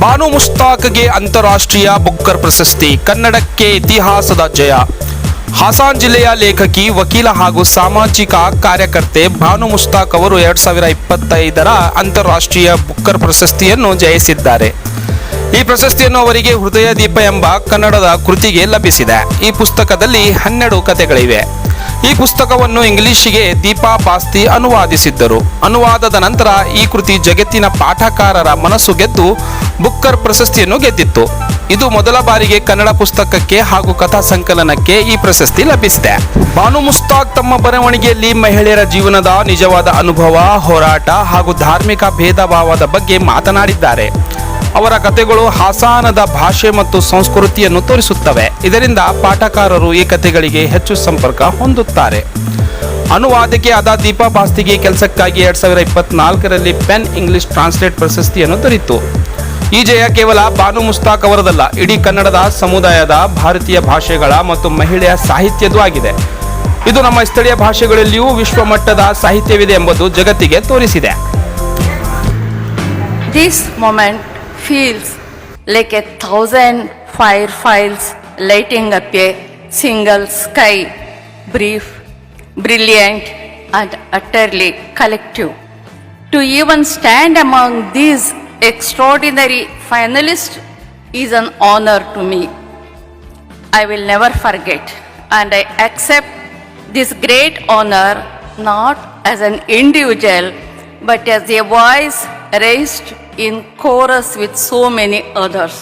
ಬಾನು ಮುಸ್ತಾಕ್ಗೆ ಅಂತಾರಾಷ್ಟ್ರೀಯ ಬುಕ್ಕರ್ ಪ್ರಶಸ್ತಿ. ಕನ್ನಡಕ್ಕೆ ಇತಿಹಾಸದ ಜಯ. ಹಾಸನ ಜಿಲ್ಲೆಯ ಲೇಖಕಿ, ವಕೀಲ ಹಾಗೂ ಸಾಮಾಜಿಕ ಕಾರ್ಯಕರ್ತೆ ಬಾನು ಮುಸ್ತಾಕ್ ಅವರು 2025ರ ಅಂತಾರಾಷ್ಟ್ರೀಯ ಬುಕ್ಕರ್ ಪ್ರಶಸ್ತಿಯನ್ನು ಜಯಿಸಿದ್ದಾರೆ. ಈ ಪ್ರಶಸ್ತಿಯನ್ನು ಅವರಿಗೆ ಹೃದಯ ದೀಪ ಎಂಬ ಕನ್ನಡದ ಕೃತಿಗೆ ಲಭಿಸಿದೆ. ಈ ಪುಸ್ತಕದಲ್ಲಿ 12 ಕಥೆಗಳಿವೆ. ಈ ಪುಸ್ತಕವನ್ನು ಇಂಗ್ಲಿಷಿಗೆ ದೀಪಾ ಪಾಸ್ತಿ ಅನುವಾದಿಸಿದ್ದರು. ಅನುವಾದದ ನಂತರ ಈ ಕೃತಿ ಜಗತ್ತಿನ ಪಾಠಕಾರರ ಮನಸ್ಸು ಗೆದ್ದು ಬುಕ್ಕರ್ ಪ್ರಶಸ್ತಿಯನ್ನು ಗೆದ್ದಿತ್ತು. ಇದು ಮೊದಲ ಬಾರಿಗೆ ಕನ್ನಡ ಪುಸ್ತಕಕ್ಕೆ ಹಾಗೂ ಕಥಾ ಸಂಕಲನಕ್ಕೆ ಈ ಪ್ರಶಸ್ತಿ ಲಭಿಸಿದೆ. ಬಾನು ಮುಸ್ತಾಕ್ ತಮ್ಮ ಬರವಣಿಗೆಯಲ್ಲಿ ಮಹಿಳೆಯರ ಜೀವನದ ನಿಜವಾದ ಅನುಭವ, ಹೋರಾಟ ಹಾಗೂ ಧಾರ್ಮಿಕ ಭೇದ ಭಾವದ ಬಗ್ಗೆ ಮಾತನಾಡಿದ್ದಾರೆ. ಅವರ ಕಥೆಗಳು ಹಾಸನದ ಭಾಷೆ ಮತ್ತು ಸಂಸ್ಕೃತಿಯನ್ನು ತೋರಿಸುತ್ತವೆ. ಇದರಿಂದ ಪಾಠಕಾರರು ಈ ಕಥೆಗಳಿಗೆ ಹೆಚ್ಚು ಸಂಪರ್ಕ ಹೊಂದುತ್ತಾರೆ. ಅನುವಾದಕಿ ಆದ ದೀಪಾ ಪಾಸ್ತಿಗೆ ಕೆಲಸಕ್ಕಾಗಿ 2024ರಲ್ಲಿ ಪೆನ್ ಇಂಗ್ಲಿಷ್ ಟ್ರಾನ್ಸ್ಲೇಟ್ ಪ್ರಶಸ್ತಿಯನ್ನು ದೊರೆಯಿತು. ಈ ಜಯ ಕೇವಲ ಬಾನು ಮುಸ್ತಾಕ್ ಅವರದಲ್ಲ, ಇಡೀ ಕನ್ನಡದ ಸಮುದಾಯದ ಭಾರತೀಯ ಭಾಷೆಗಳ ಮತ್ತು ಮಹಿಳೆಯ ಸಾಹಿತ್ಯದೂ ಆಗಿದೆ. ಇದು ನಮ್ಮ ಸ್ಥಳೀಯ ಭಾಷೆಗಳಲ್ಲಿಯೂ ವಿಶ್ವಮಟ್ಟದ ಸಾಹಿತ್ಯವಿದೆ ಎಂಬುದು ಜಗತ್ತಿಗೆ ತೋರಿಸಿದೆ. This moment feels like 1,000 fireflies lighting up a single sky, brief, brilliant and utterly collective. To even stand among these extraordinary finalists is an honor to me. I will never forget, and I accept this great honor not as an individual but as a voice raised in chorus with so many others.